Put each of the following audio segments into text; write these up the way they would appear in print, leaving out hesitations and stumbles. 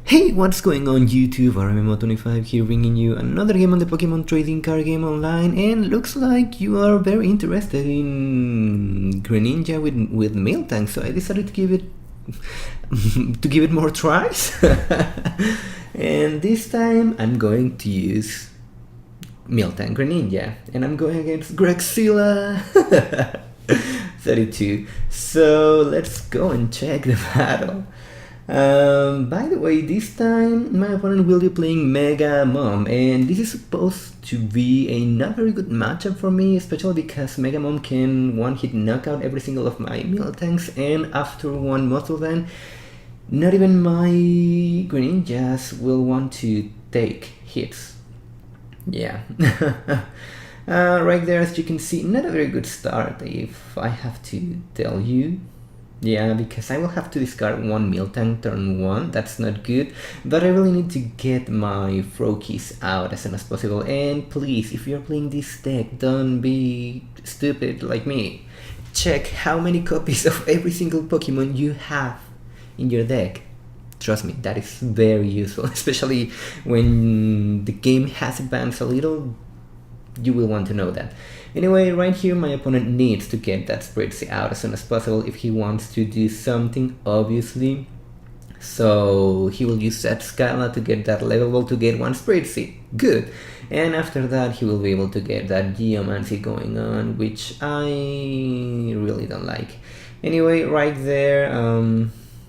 Hey, what's going on YouTube? Rmmo25 here, bringing you another game on the Pokemon trading card game online, and looks like you are very interested in Greninja with Miltank, so I decided to give it more tries. And this time I'm going to use Miltank Greninja, and I'm going against gregzilla32's. So let's go and check the battle. By the way, this time my opponent will be playing Mega Mom, and this is supposed to be a not very good matchup for me, especially because Mega Mom can one-hit knockout every single of my Miltanks, and after one Muscle Band, not even my Greninjas will want to take hits. Yeah. Right there, as you can see, not a very good start, if I have to tell you. Yeah, because I will have to discard one Miltank turn 1, that's not good, but I really need to get my Froakies out as soon as possible, and please, if you're playing this deck, don't be stupid like me. Check how many copies of every single Pokemon you have in your deck. Trust me, that is very useful, especially when the game has advanced a little. You will want to know that. Anyway, right here my opponent needs to get that Spritzee out as soon as possible if he wants to do something, obviously. So he will use that Scala to get that level ball to get one Spritzee. Good. And after that he will be able to get that Geomancy going on, which I really don't like. Anyway, right there,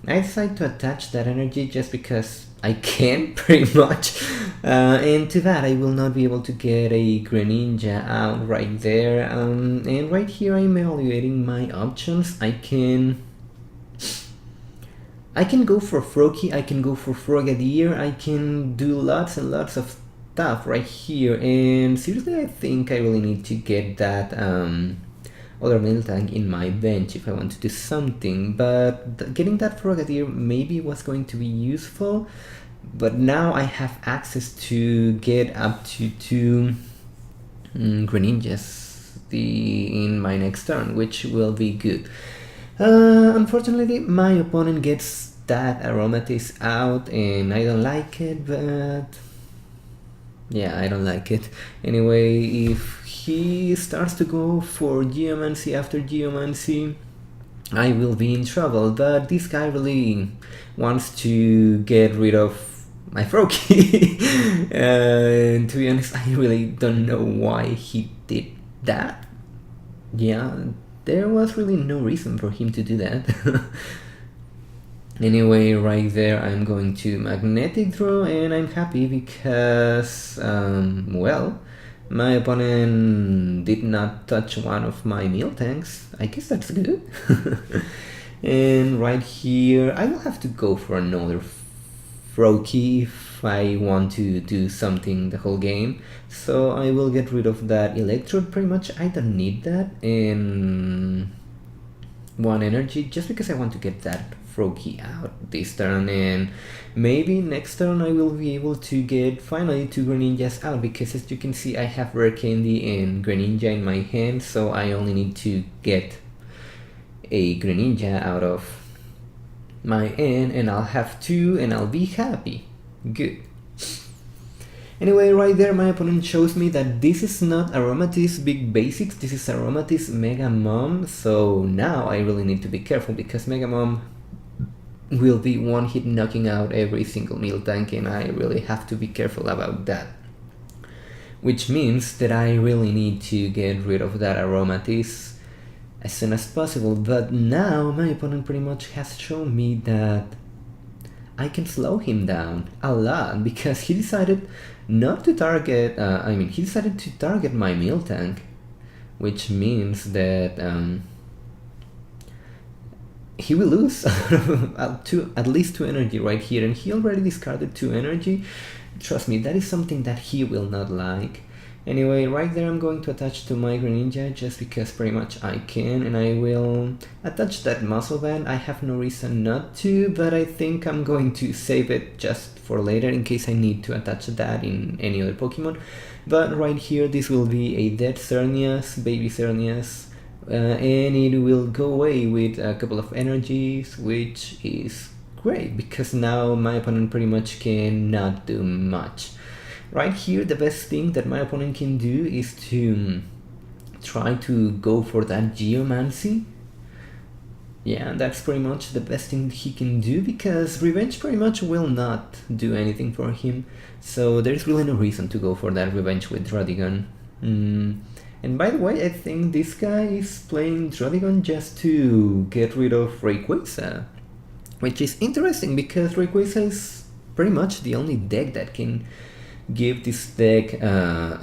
I decided to attach that energy just because I can, pretty much, and to that I will not be able to get a Greninja out right there, and right here I'm evaluating my options. I can go for Froakie, I can go for Frogadier, I can do lots and lots of stuff right here, and seriously I think I really need to get that other Miltank in my bench if I want to do something, but getting that Frogadier maybe was going to be useful, but now I have access to get up to 2 Greninjas in my next turn, which will be good. Unfortunately my opponent gets that Aromatisse out and I don't like it, but yeah, I don't like it. Anyway, if he starts to go for Geomancy after Geomancy, I will be in trouble, but this guy really wants to get rid of my Froakie. And to be honest, I really don't know why he did that. Yeah, there was really no reason for him to do that. Anyway, right there I'm going to Magnetic Throw, and I'm happy because, well, my opponent did not touch one of my Miltanks. I guess that's good. And right here I will have to go for another Froakie if I want to do something the whole game. So I will get rid of that Electrode, pretty much. I don't need that, and one energy just because I want to get that Froakie out this turn, and maybe next turn I will be able to get finally 2 Greninjas out, because as you can see I have Rare Candy and Greninja in my hand, so I only need to get a Greninja out of my end and I'll have 2 and I'll be happy. Good. Anyway, right there my opponent shows me that this is not Aromatisse Big Basics, this is Aromatisse Mega Mom, so now I really need to be careful because Mega Mom will be one-hit knocking out every single Miltank, and I really have to be careful about that. Which means that I really need to get rid of that Aromatisse as soon as possible, but now my opponent pretty much has shown me that I can slow him down a lot, because he decided not to target, he decided to target my Miltank, which means that he will lose at least 2 energy right here, and he already discarded 2 energy. Trust me, that is something that he will not like. Anyway, right there I'm going to attach to my Greninja just because pretty much I can, and I will attach that Muscle Band. I have no reason not to, but I think I'm going to save it just for later in case I need to attach that in any other Pokemon. But right here this will be a dead Xerneas, baby Xerneas, and it will go away with a couple of energies, which is great, because now my opponent pretty much cannot do much. Right here, the best thing that my opponent can do is to try to go for that Geomancy. Yeah, that's pretty much the best thing he can do, because Revenge pretty much will not do anything for him. So there's really no reason to go for that Revenge with Drodigon. And by the way, I think this guy is playing Drodigon just to get rid of Rayquaza, which is interesting because Rayquaza is pretty much the only deck that can give this deck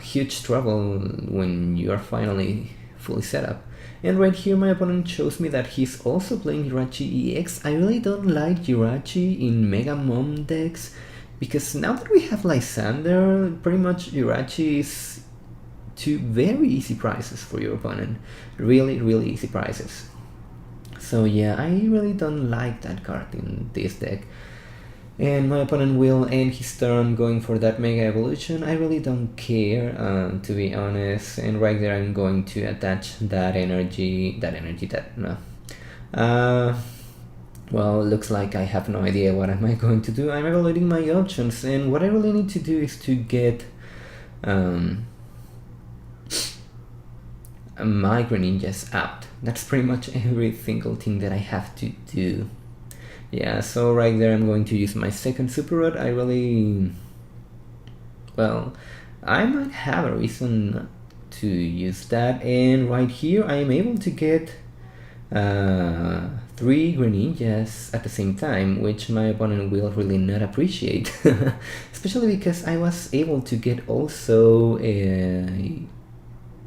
huge trouble when you are finally fully set up. And right here my opponent shows me that he's also playing Jirachi EX. I really don't like Jirachi in Mega Mom decks, because now that we have Lysander, pretty much Jirachi is two very easy prices for your opponent. Really, really easy prices. So yeah, I really don't like that card in this deck. And my opponent will end his turn going for that Mega Evolution. I really don't care, to be honest. And right there I'm going to attach that energy, no. Well, looks like I have no idea what am I going to do. I'm evaluating my options, and what I really need to do is to get my Greninjas out. That's pretty much every single thing that I have to do. Yeah, so right there I'm going to use my second Super Rod. I really... well, I might have a reason to use that, and right here I am able to get 3 Greninjas at the same time, which my opponent will really not appreciate. Especially because I was able to get also a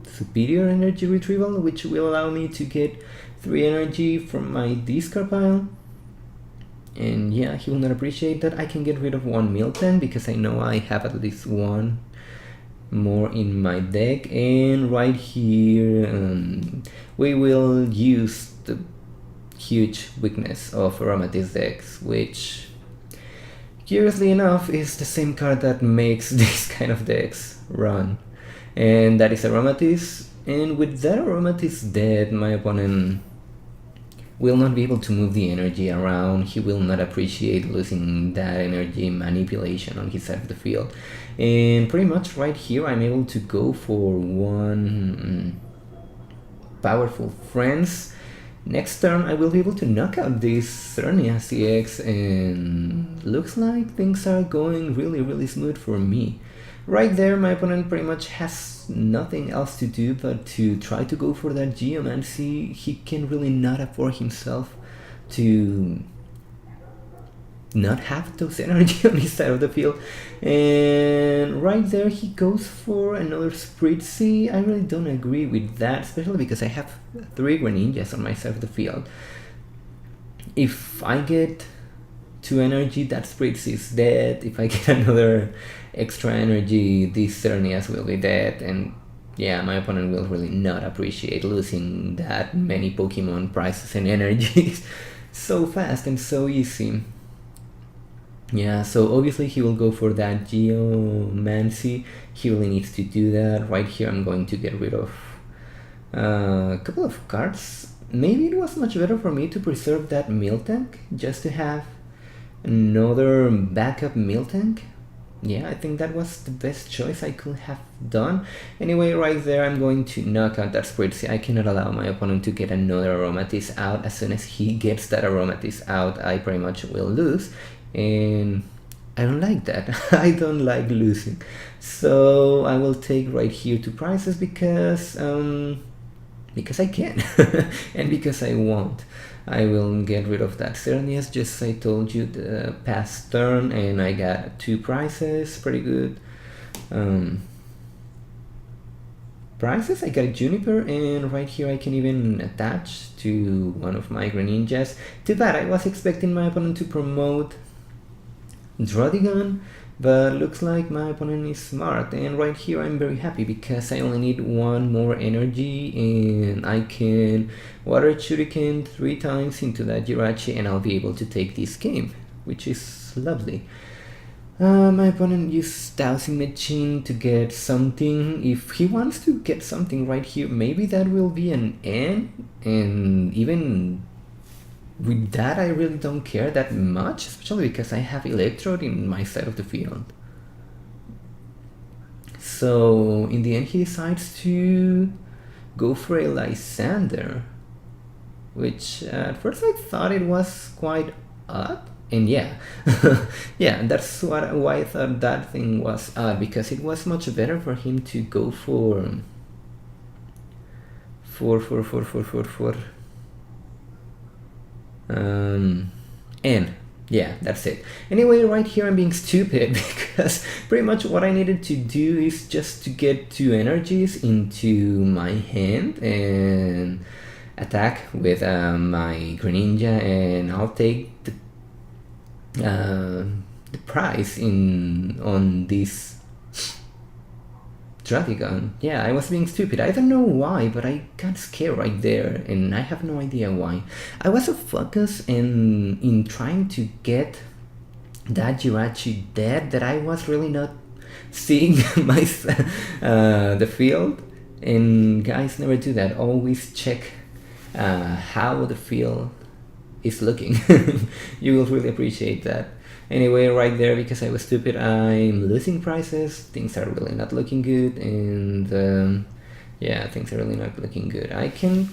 Superior Energy Retrieval, which will allow me to get 3 energy from my discard pile. And yeah, he will not appreciate that. I can get rid of 1 Miltank because I know I have at least 1 more in my deck. And right here we will use the huge weakness of Aromatisse decks, which curiously enough is the same card that makes these kind of decks run, and that is Aromatisse. And with that Aromatisse dead, my opponent will not be able to move the energy around. He will not appreciate losing that energy manipulation on his side of the field. And pretty much right here I'm able to go for 1 powerful Friends. Next turn I will be able to knock out this Cernia CX, and looks like things are going really, really smooth for me. Right there my opponent pretty much has nothing else to do but to try to go for that Geomancy. He can really not afford himself to not have those energy on his side of the field. And right there he goes for another Spritzy. I really don't agree with that, especially because I have 3 Greninjas on my side of the field. If I get 2 energy, that Spritzy is dead. If I get another extra energy, these Cernias will be dead, and yeah, my opponent will really not appreciate losing that many Pokemon prices and energies so fast and so easy. Yeah, so obviously he will go for that Geomancy. He really needs to do that. Right here I'm going to get rid of a couple of cards. Maybe it was much better for me to preserve that Miltank, just to have another backup Miltank. Yeah, I think that was the best choice I could have done. Anyway, right there I'm going to knock out that Spritzy. I cannot allow my opponent to get another Aromatisse out. As soon as he gets that Aromatisse out, I pretty much will lose, and I don't like that. I don't like losing. So I will take right here 2 prices because I can and because I want. I will get rid of that Cernias, just as I told you the past turn, and I got 2 prices, pretty good prices. I got a Juniper, and right here I can even attach to one of my Greninjas. Too bad, I was expecting my opponent to promote Drodigon, but looks like my opponent is smart. And right here I'm very happy because I only need 1 more energy, and I can Water Shuriken 3 times into that Jirachi, and I'll be able to take this game, which is lovely. My opponent used Dowsing Machine to get something. If he wants to get something right here, maybe that will be an N, and even with that I really don't care that much, especially because I have Electrode in my side of the field. So in the end he decides to go for a Lysander, which at first I thought it was quite odd. And yeah, yeah, that's why I thought that thing was odd, because it was much better for him to go for N. Yeah, that's it. Anyway, right here I'm being stupid because pretty much what I needed to do is just to get 2 energies into my hand and attack with my Greninja, and I'll take the prize on this Dragon. Yeah, I was being stupid. I don't know why, but I got scared right there, and I have no idea why. I was so focused in trying to get that Jirachi dead that I was really not seeing the field. And guys, never do that. Always check how the field is looking. You will really appreciate that. Anyway, right there, because I was stupid, I'm losing prizes. Things are really not looking good, and yeah, things are really not looking good. I can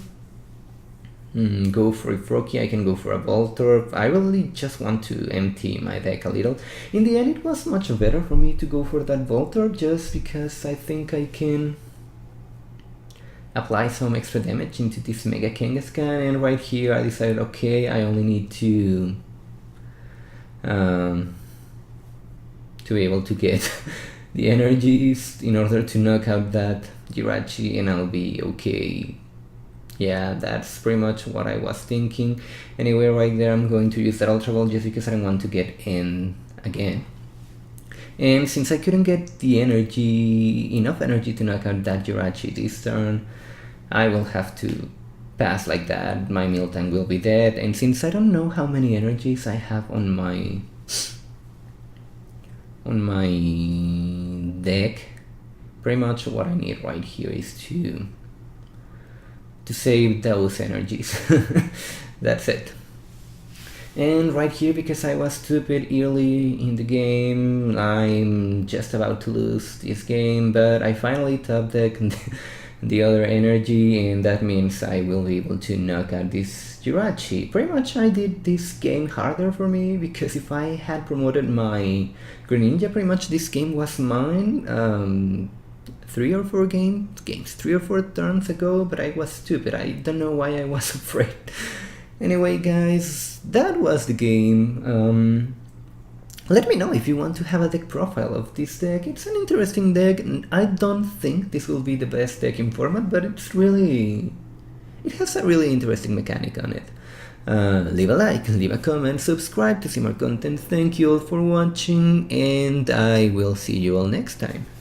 go for a Froakie, I can go for a Voltorb. I really just want to empty my deck a little. In the end, it was much better for me to go for that Voltorb, just because I think I can apply some extra damage into this Mega Kangaskhan, and right here I decided, okay, I only need to be able to get the energies in order to knock out that Jirachi, and I'll be okay. Yeah, that's pretty much what I was thinking. Anyway, right there I'm going to use that Ultra Ball just because I don't want to get in again. And since I couldn't get the enough energy to knock out that Jirachi this turn, I will have to pass like that. My Miltank will be dead, and since I don't know how many energies I have on my deck, pretty much what I need right here is to save those energies. That's it. And right here, because I was stupid early in the game, I'm just about to lose this game, but I finally top deck the other energy, and that means I will be able to knock out this Jirachi. Pretty much I did this game harder for me, because if I had promoted my Greninja, pretty much this game was mine 3 or 4 games, 3 or 4 turns ago, but I was stupid. I don't know why I was afraid. Anyway, guys, that was the game. Let me know if you want to have a deck profile of this deck. It's an interesting deck, and I don't think this will be the best deck in format, but it has a really interesting mechanic on it. Leave a like, leave a comment, subscribe to see more content. Thank you all for watching, and I will see you all next time.